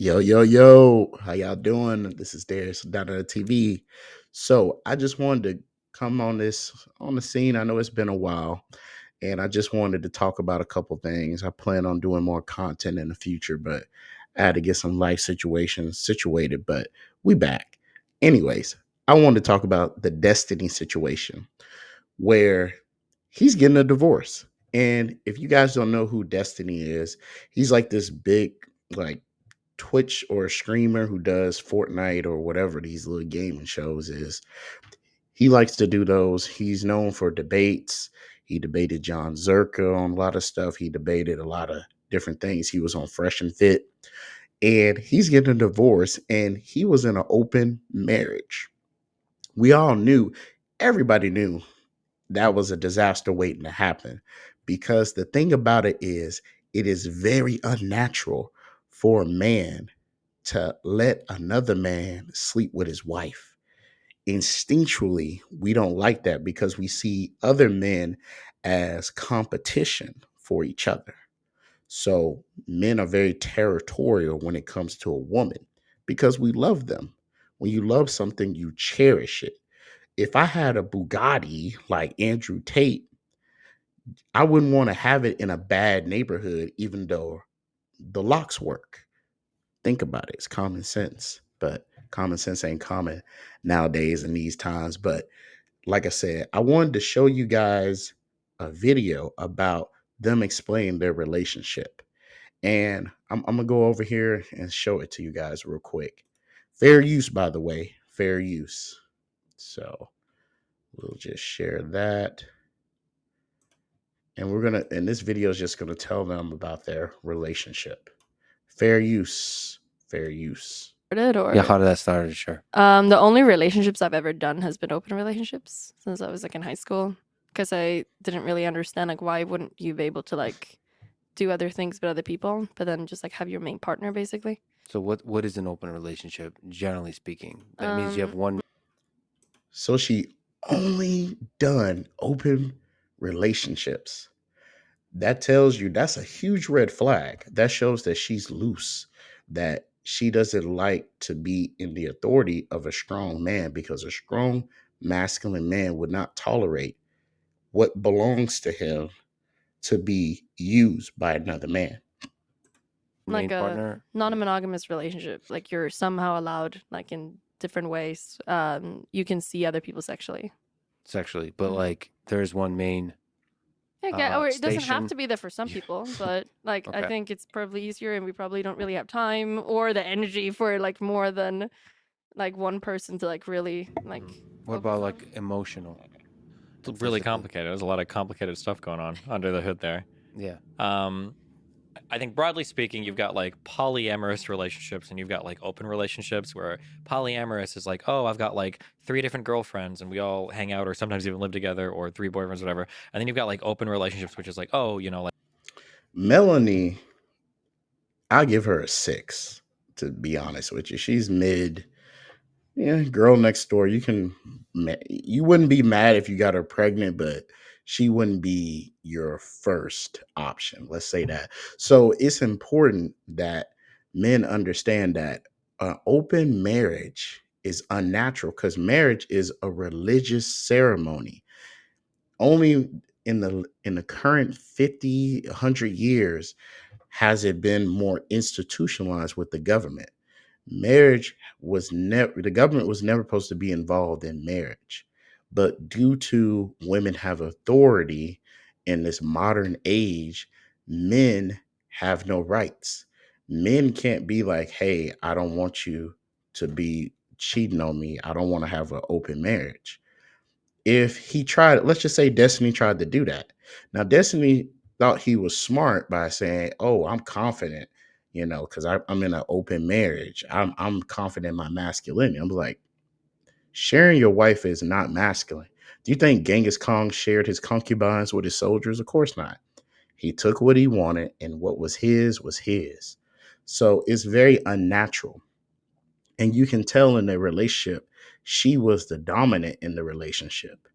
Yo, yo, yo, how y'all doing? This is Darius down on the TV. So I just wanted to come on the scene. I know it's been a while, and I just wanted to talk about a couple things. I plan on doing more content in the future, but I had to get some life situations situated. But we back. Anyways, I wanted to talk about the Destiny situation where he's getting a divorce. And if you guys don't know who Destiny is, he's like this big, like Twitch or a streamer who does Fortnite or whatever these little gaming shows is. He likes to do those. He's known for debates. He debated John Zerka on a lot of stuff. He debated a lot of different things. He was on Fresh and Fit. And he's getting a divorce and he was in an open marriage. We all knew, everybody knew that was a disaster waiting to happen because the thing about it is very unnatural for a man to let another man sleep with his wife. Instinctually, we don't like that because we see other men as competition for each other. So men are very territorial when it comes to a woman because we love them. When you love something, you cherish it. If I had a Bugatti like Andrew Tate, I wouldn't want to have it in a bad neighborhood, even though the locks work. Think about it. It's common sense, but common sense ain't common nowadays in these times. But like I said, I wanted to show you guys a video about them explaining their relationship. And I'm going to go over here and show it to you guys real quick. Fair use, by the way, fair use. So we'll just share that. And and this video is just going to tell them about their relationship. Fair use, fair use. Started Yeah, or how did that start? Sure. the only relationships I've ever done has been open relationships since I was like in high school because I didn't really understand like why wouldn't you be able to like do other things with other people, but then just like have your main partner basically. So what is an open relationship, generally speaking? That means you have Um, one. So she only done open relationships. That tells you that's a huge red flag. That shows that she's loose, that she doesn't like to be in the authority of a strong man because a strong masculine man would not tolerate what belongs to him to be used by another man. like Main a partner. non-monogamous relationship, like you're somehow allowed like in different ways. You can see other people sexually. Sexually, but Mhm. like there's one main Yeah, or it doesn't have station. to be there for some Yeah. people, but like I Okay. think it's probably easier, and we probably don't really have time or the energy for like more than like one person to like really like What focus about on. like emotional, It's really physically? complicated. There's a lot of complicated stuff going on under the hood there. Yeah. I think broadly speaking, you've got like polyamorous relationships and you've got like open relationships where polyamorous is like, oh, I've got like 3 different girlfriends and we all hang out or sometimes even live together or 3 boyfriends, whatever. And then you've got like open relationships, which is like, oh, like Melanie, I'll give her a 6, to be honest with you. She's mid. Yeah, girl next door. You wouldn't be mad if you got her pregnant, but she wouldn't be your first option. Let's say that. So it's important that men understand that open marriage is unnatural because marriage is a religious ceremony. Only in the current 50, 100 years has it been more institutionalized with the government. Marriage was never, the government was never supposed to be involved in marriage. But due to women have authority in this modern age, men have no rights. Men can't be like, hey, I don't want you to be cheating on me. I don't want to have an open marriage. If he tried, let's just say Destiny tried to do that. Now, Destiny thought he was smart by saying, oh, I'm confident, because I'm in an open marriage. I'm confident in my masculinity. I'm like, sharing your wife is not masculine. Do you think Genghis Khan shared his concubines with his soldiers? Of course not. He took what he wanted, and what was his was his. So it's very unnatural. And you can tell in their relationship, she was the dominant in the relationship.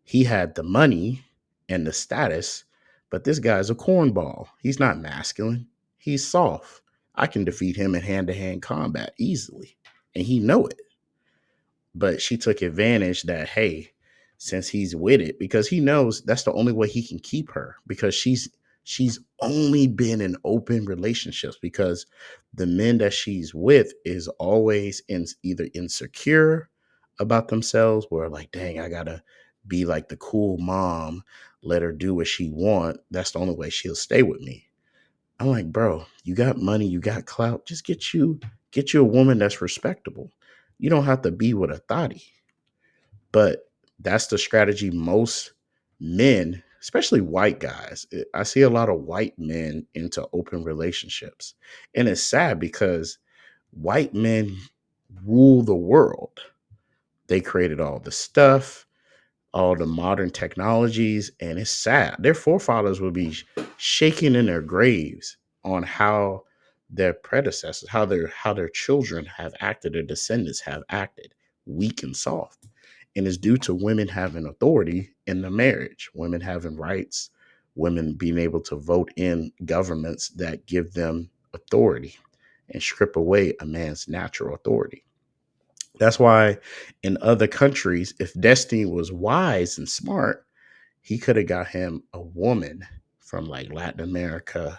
He had the money and the status, but this guy's a cornball. He's not masculine. He's soft. I can defeat him in hand-to-hand combat easily. And he know it. But she took advantage that, hey, since he's with it, because he knows that's the only way he can keep her, because she's only been in open relationships because the men that she's with is always either insecure about themselves, where like, dang, I gotta be like the cool mom, let her do what she want. That's the only way she'll stay with me. I'm like, bro, you got money, you got clout. Just get you a woman that's respectable. You don't have to be with a thotty. But that's the strategy most men, especially white guys. I see a lot of white men into open relationships. And it's sad because white men rule the world. They created all the stuff, all the modern technologies, and it's sad. Their forefathers will be shaking in their graves on how their predecessors, how their children have acted, their descendants have acted, weak and soft. And it's due to women having authority in the marriage, women having rights, women being able to vote in governments that give them authority and strip away a man's natural authority. That's why in other countries, if Destiny was wise and smart, he could have got him a woman from like Latin America,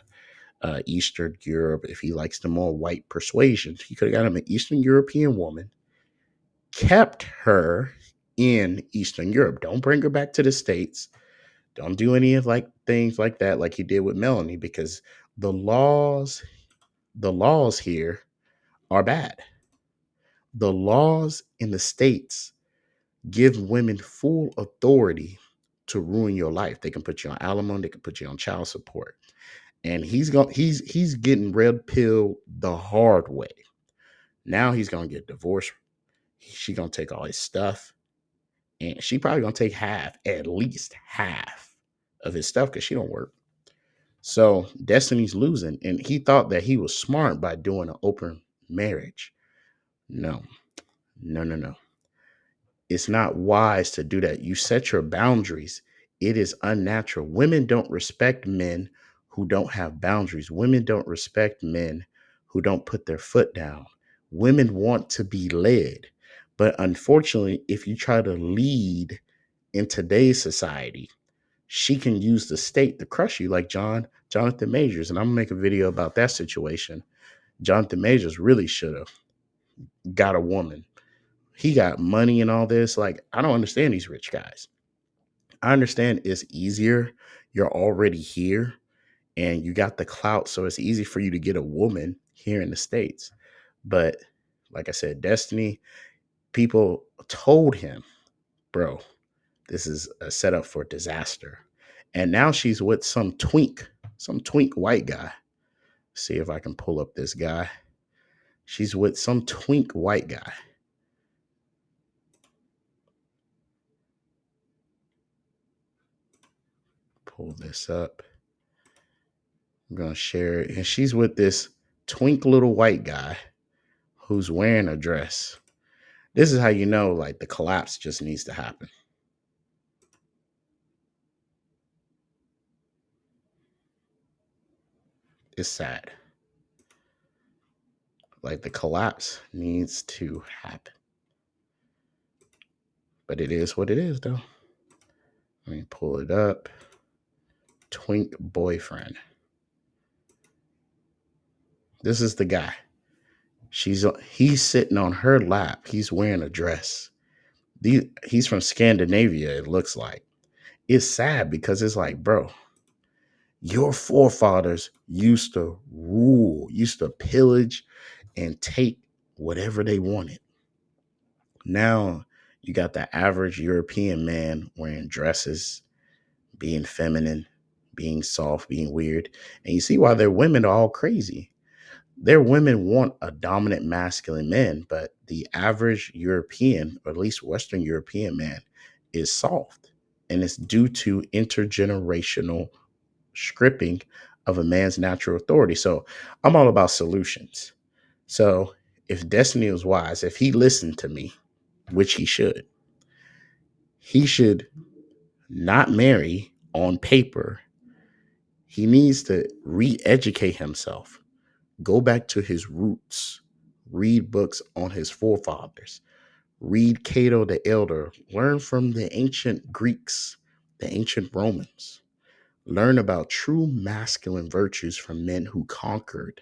Eastern Europe. If he likes the more white persuasion, he could have got him an Eastern European woman, kept her in Eastern Europe. Don't bring her back to the States. Don't do any of like things like that, like he did with Melanie, because the laws, the laws here are bad. The laws in the States give women full authority to ruin your life. They can put you on alimony, they can put you on child support. And he's getting red pill the hard way. Now he's gonna get divorced. She gonna take all his stuff, and she probably gonna take half, at least half of his stuff, because she don't work. So Destiny's losing, and he thought that he was smart by doing an open marriage. No, no, no, no. It's not wise to do that. You set your boundaries. It is unnatural. Women don't respect men who don't have boundaries. Women don't respect men who don't put their foot down. Women want to be led. But unfortunately, if you try to lead in today's society, she can use the state to crush you, like Jonathan Majors. And I'm gonna make a video about that situation. Jonathan Majors really should have got a woman. He got money and all this. Like, I don't understand these rich guys. I understand it's easier. You're already here and you got the clout. So it's easy for you to get a woman here in the States. But like I said, Destiny, people told him, bro, this is a setup for disaster. And now she's with some twink white guy. See if I can pull up this guy. She's with some twink white guy. Pull this up. I'm going to share it. And she's with this twink little white guy who's wearing a dress. This is how you know, like, the collapse just needs to happen. It's sad. Like, the collapse needs to happen. But it is what it is, though. Let me pull it up. Twink boyfriend. This is the guy. He's sitting on her lap. He's wearing a dress. He's from Scandinavia, it looks like. It's sad because it's like, bro, your forefathers used to rule, used to pillage and take whatever they wanted. Now you got the average European man wearing dresses, being feminine, being soft, being weird. And you see why their women are all crazy. Their women want a dominant masculine man, but the average European, or at least Western European man, is soft. And it's due to intergenerational stripping of a man's natural authority. So I'm all about solutions. So if Destiny was wise, if he listened to me, which he should not marry on paper. He needs to re-educate himself Go back to his roots. Read books on his forefathers. Read Cato the Elder. Learn from the ancient Greeks, the ancient Romans. Learn about true masculine virtues from men who conquered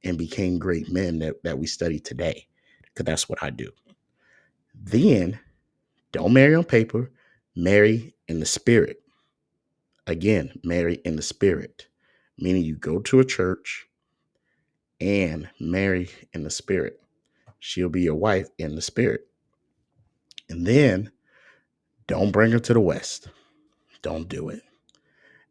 and became great men that we study today. Because that's what I do. Then don't marry on paper, marry in the spirit. Again, marry in the spirit, meaning you go to a church and marry in the spirit. She'll be your wife in the spirit. And then don't bring her to the West. Don't do it.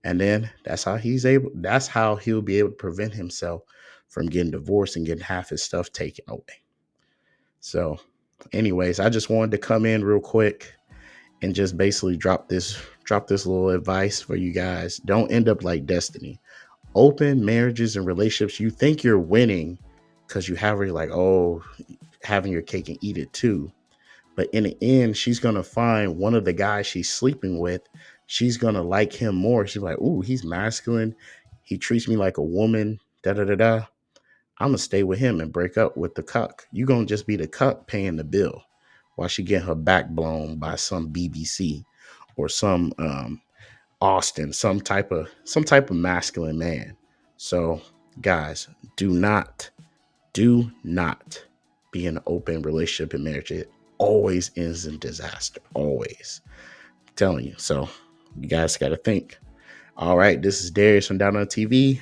And then that's how he'll be able to prevent himself from getting divorced and getting half his stuff taken away. So, anyways, I just wanted to come in real quick and just basically drop this little advice for you guys. Don't end up like Destiny. Open marriages and relationships, you think you're winning because you have her like, oh, having your cake and eat it too. But in the end, she's gonna find one of the guys she's sleeping with. She's gonna like him more. She's like, ooh, he's masculine. He treats me like a woman. Da da da da. I'm gonna stay with him and break up with the cuck. You gonna just be the cuck paying the bill while she getting her back blown by some BBC or some Austin, some type of masculine man. So, guys, do not be in an open relationship and marriage. It always ends in disaster. Always. I'm telling you. So, you guys got to think. All right, this is Darius from Down on TV.